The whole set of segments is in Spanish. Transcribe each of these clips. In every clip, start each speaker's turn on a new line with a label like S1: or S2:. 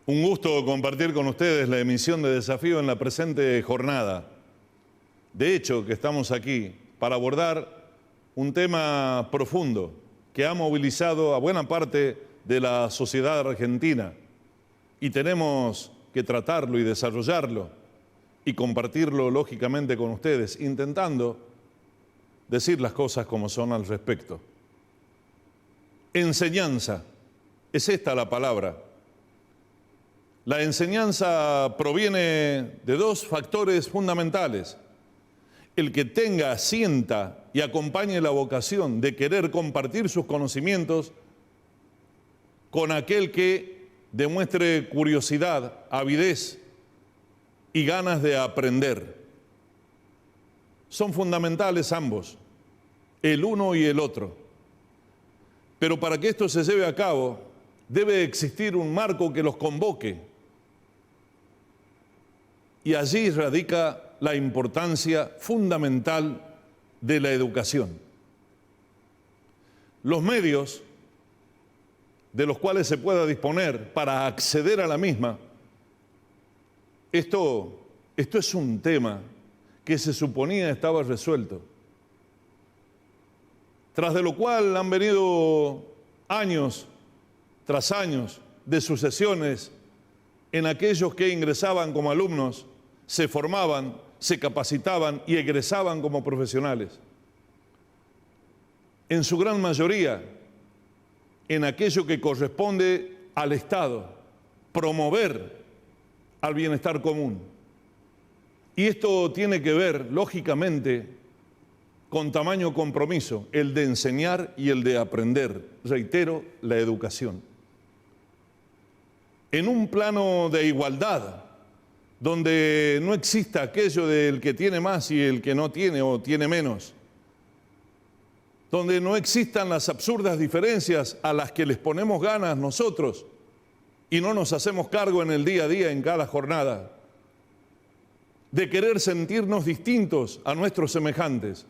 S1: Un gusto compartir con ustedes la emisión de Desafío en la presente jornada. De hecho, que estamos aquí para abordar un tema profundo que ha movilizado a buena parte de la sociedad argentina y tenemos que tratarlo y desarrollarlo y compartirlo lógicamente con ustedes, intentando decir las cosas como son al respecto. Enseñanza, es esta la palabra. La enseñanza proviene de dos factores fundamentales. El que tenga, sienta y acompañe la vocación de querer compartir sus conocimientos con aquel que demuestre curiosidad, avidez y ganas de aprender. Son fundamentales ambos, el uno y el otro. Pero para que esto se lleve a cabo, debe existir un marco que los convoque. Y allí radica la importancia fundamental de la educación. Los medios de los cuales se pueda disponer para acceder a la misma, esto es un tema que se suponía estaba resuelto. Tras de lo cual han venido años tras años de sucesiones en aquellos que ingresaban como alumnos, se formaban, se capacitaban y egresaban como profesionales. En su gran mayoría, en aquello que corresponde al Estado, promover al bienestar común. Y esto tiene que ver, lógicamente, con tamaño compromiso, el de enseñar y el de aprender. Reitero, la educación. En un plano de igualdad, donde no exista aquello del que tiene más y el que no tiene o tiene menos, donde no existan las absurdas diferencias a las que les ponemos ganas nosotros y no nos hacemos cargo en el día a día, en cada jornada, de querer sentirnos distintos a nuestros semejantes.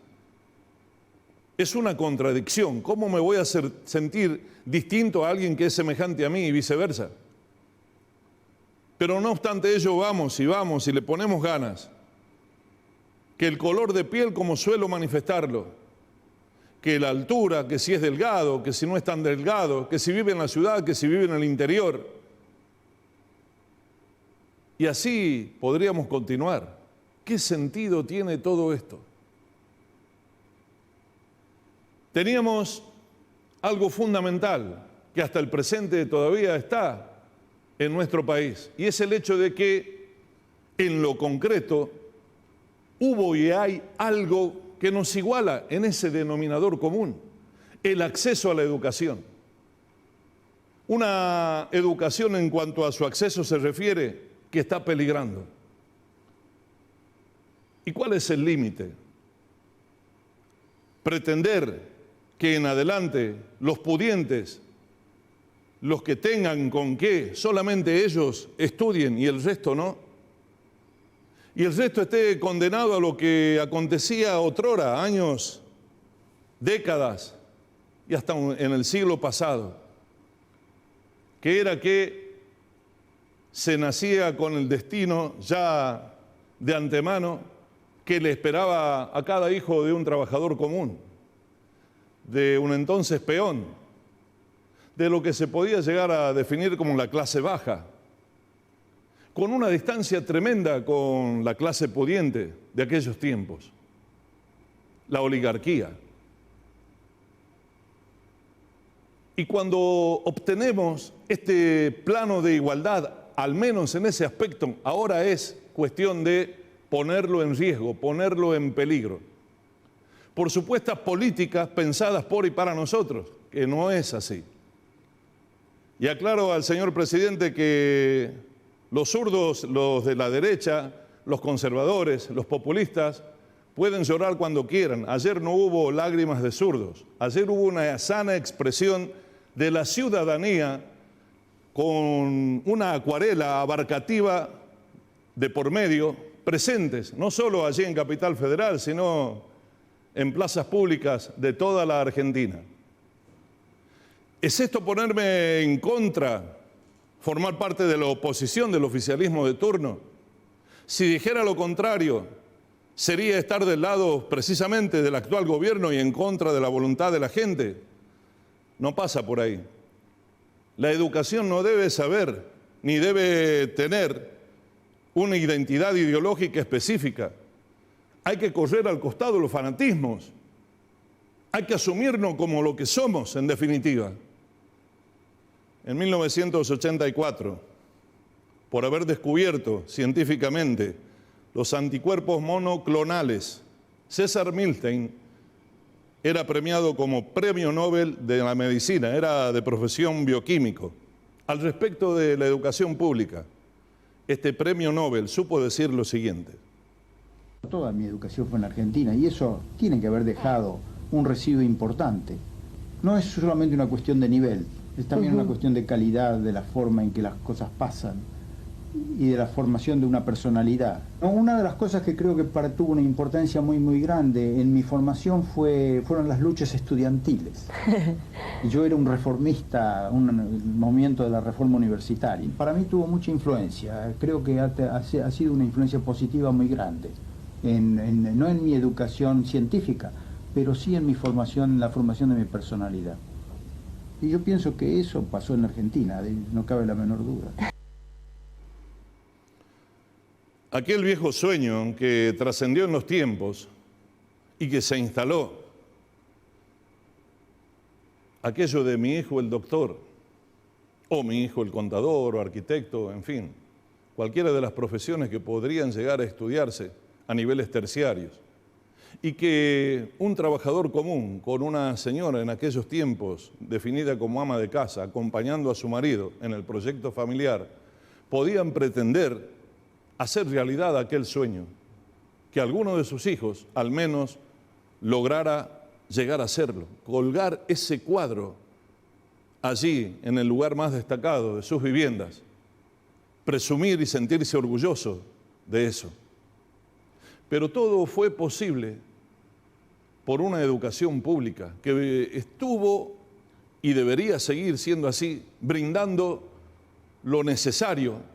S1: Es una contradicción. ¿Cómo me voy a sentir distinto a alguien que es semejante a mí y viceversa? Pero no obstante ello vamos y le ponemos ganas. Que el color de piel, como suelo manifestarlo, que la altura, que si es delgado, que si no es tan delgado, que si vive en la ciudad, que si vive en el interior. Y así podríamos continuar. ¿Qué sentido tiene todo esto? Teníamos algo fundamental que hasta el presente todavía está en nuestro país, y es el hecho de que en lo concreto hubo y hay algo que nos iguala en ese denominador común, el acceso a la educación. Una educación en cuanto a su acceso se refiere que está peligrando. ¿Y cuál es el límite? Pretender que en adelante los pudientes, los que tengan con qué, solamente ellos estudien y el resto no. Y el resto esté condenado a lo que acontecía otrora, años, décadas y hasta en el siglo pasado, que era que se nacía con el destino ya de antemano que le esperaba a cada hijo de un trabajador común, de un entonces peón, de lo que se podía llegar a definir como la clase baja, con una distancia tremenda con la clase pudiente de aquellos tiempos, la oligarquía. Y cuando obtenemos este plano de igualdad, al menos en ese aspecto, ahora es cuestión de ponerlo en riesgo, ponerlo en peligro, por supuestas políticas pensadas por y para nosotros, que no es así. Y aclaro al señor presidente que los zurdos, los de la derecha, los conservadores, los populistas, pueden llorar cuando quieran. Ayer no hubo lágrimas de zurdos. Ayer hubo una sana expresión de la ciudadanía con una acuarela abarcativa de por medio, presentes, no solo allí en Capital Federal, sino en plazas públicas de toda la Argentina. ¿Es esto ponerme en contra formar parte de la oposición del oficialismo de turno. Si dijera lo contrario, sería estar del lado precisamente del actual gobierno y en contra de la voluntad de la gente. No pasa por ahí. La educación no debe saber ni debe tener una identidad ideológica específica. Hay que correr al costado de los fanatismos. Hay que asumirnos como lo que somos, en definitiva. En 1984, por haber descubierto científicamente los anticuerpos monoclonales, César Milstein era premiado como Premio Nobel de la Medicina, era de profesión bioquímico. Al respecto de la educación pública, este Premio Nobel supo decir lo siguiente.
S2: Toda mi educación fue en Argentina y eso tiene que haber dejado un residuo importante. No es solamente una cuestión de nivel, es también una cuestión de calidad, de la forma en que las cosas pasan y de la formación de una personalidad. Una de las cosas que creo que tuvo una importancia muy grande en mi formación fueron las luchas estudiantiles. Yo era un reformista, un movimiento de la reforma universitaria. Para mí tuvo mucha influencia, creo que ha sido una influencia positiva muy grande, no en mi educación científica, pero sí en mi formación, en la formación de mi personalidad. Y yo pienso que eso pasó en Argentina, no cabe la menor duda.
S1: Aquel viejo sueño que trascendió en los tiempos y que se instaló, aquello de mi hijo el doctor, o mi hijo el contador o arquitecto, en fin, cualquiera de las profesiones que podrían llegar a estudiarse a niveles terciarios, y que un trabajador común con una señora en aquellos tiempos definida como ama de casa, acompañando a su marido en el proyecto familiar, podían pretender hacer realidad aquel sueño, que alguno de sus hijos al menos lograra llegar a hacerlo, colgar ese cuadro allí en el lugar más destacado de sus viviendas, presumir y sentirse orgulloso de eso. Pero todo fue posible por una educación pública que estuvo y debería seguir siendo así, brindando lo necesario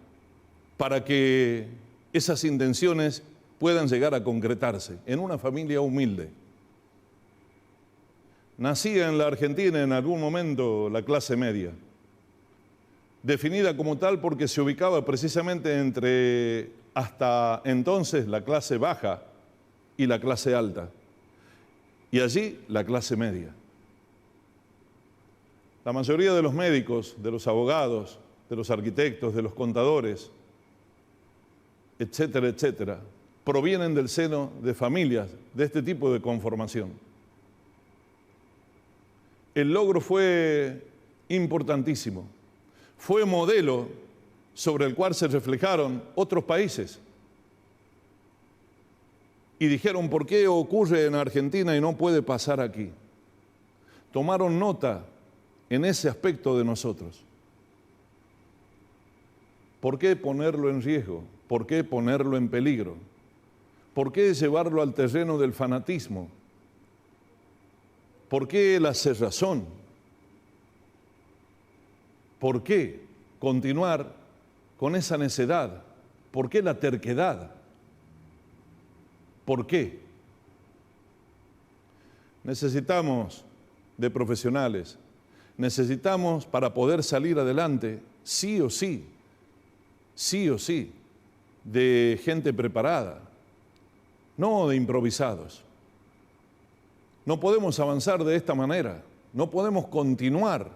S1: para que esas intenciones puedan llegar a concretarse en una familia humilde. Nacía en la Argentina en algún momento la clase media, definida como tal porque se ubicaba precisamente entre hasta entonces la clase baja y la clase alta, y allí la clase media. La mayoría de los médicos, de los abogados, de los arquitectos, de los contadores, etcétera, etcétera, provienen del seno de familias de este tipo de conformación. El logro fue importantísimo, fue modelo sobre el cual se reflejaron otros países y dijeron, ¿por qué ocurre en Argentina y no puede pasar aquí? Tomaron nota en ese aspecto de nosotros. ¿Por qué ponerlo en riesgo? ¿Por qué ponerlo en peligro? ¿Por qué llevarlo al terreno del fanatismo? ¿Por qué la cerrazón? ¿Por qué continuar con esa necedad? ¿Por qué la terquedad? ¿Por qué? Necesitamos de profesionales, necesitamos para poder salir adelante, sí o sí, de gente preparada, no de improvisados. No podemos avanzar de esta manera, no podemos continuar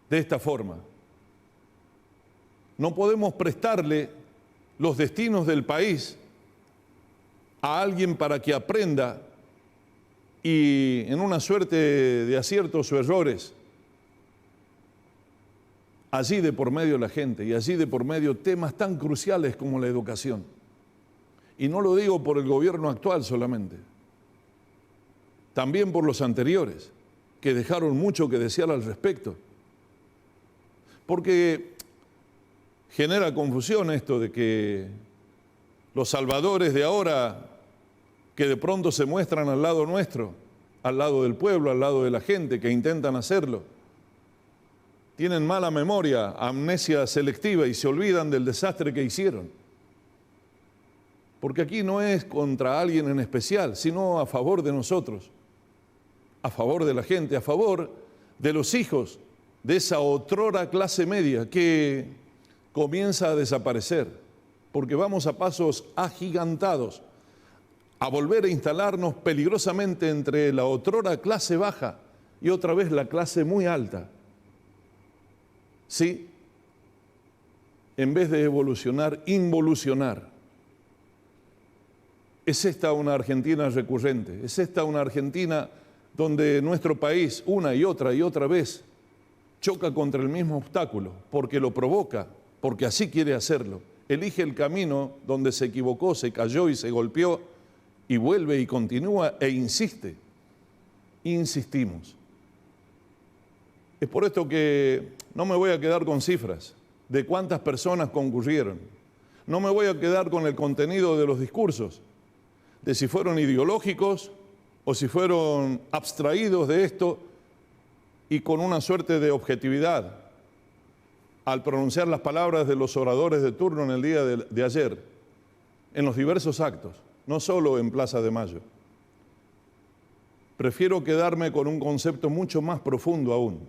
S1: de esta forma. No podemos prestarle los destinos del país a alguien para que aprenda y en una suerte de aciertos o errores, allí de por medio la gente y allí de por medio temas tan cruciales como la educación. Y no lo digo por el gobierno actual solamente, también por los anteriores, que dejaron mucho que desear al respecto. Porque genera confusión esto de que los salvadores de ahora, que de pronto se muestran al lado nuestro, al lado del pueblo, al lado de la gente, que intentan hacerlo, tienen mala memoria, amnesia selectiva y se olvidan del desastre que hicieron. Porque aquí no es contra alguien en especial, sino a favor de nosotros, a favor de la gente, a favor de los hijos de esa otrora clase media que comienza a desaparecer, porque vamos a pasos agigantados a volver a instalarnos peligrosamente entre la otrora clase baja y otra vez la clase muy alta. Sí, en vez de evolucionar, involucionar. ¿Es esta una Argentina recurrente? ¿Es esta una Argentina donde nuestro país una y otra vez choca contra el mismo obstáculo, porque lo provoca, porque así quiere hacerlo? Elige el camino donde se equivocó, se cayó y se golpeó, y vuelve y continúa e insiste. Insistimos. Es por esto que no me voy a quedar con cifras de cuántas personas concurrieron. No me voy a quedar con el contenido de los discursos, de si fueron ideológicos o si fueron abstraídos de esto y con una suerte de objetividad al pronunciar las palabras de los oradores de turno en el día de ayer, en los diversos actos, no solo en Plaza de Mayo. Prefiero quedarme con un concepto mucho más profundo aún.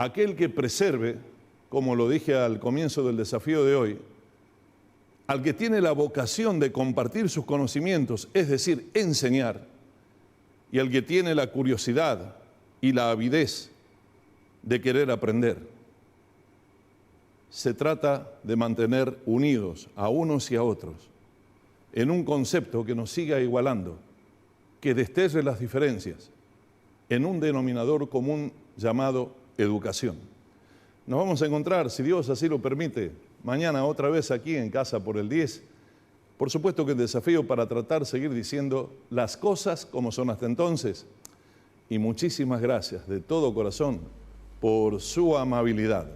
S1: Aquel que preserve, como lo dije al comienzo del desafío de hoy, al que tiene la vocación de compartir sus conocimientos, es decir, enseñar, y al que tiene la curiosidad y la avidez de querer aprender. Se trata de mantener unidos a unos y a otros en un concepto que nos siga igualando, que desterre las diferencias en un denominador común llamado educación. Nos vamos a encontrar, si Dios así lo permite, mañana otra vez aquí en Casa por el 10. Por supuesto que el desafío para tratar de seguir diciendo las cosas como son hasta entonces. Y muchísimas gracias de todo corazón por su amabilidad.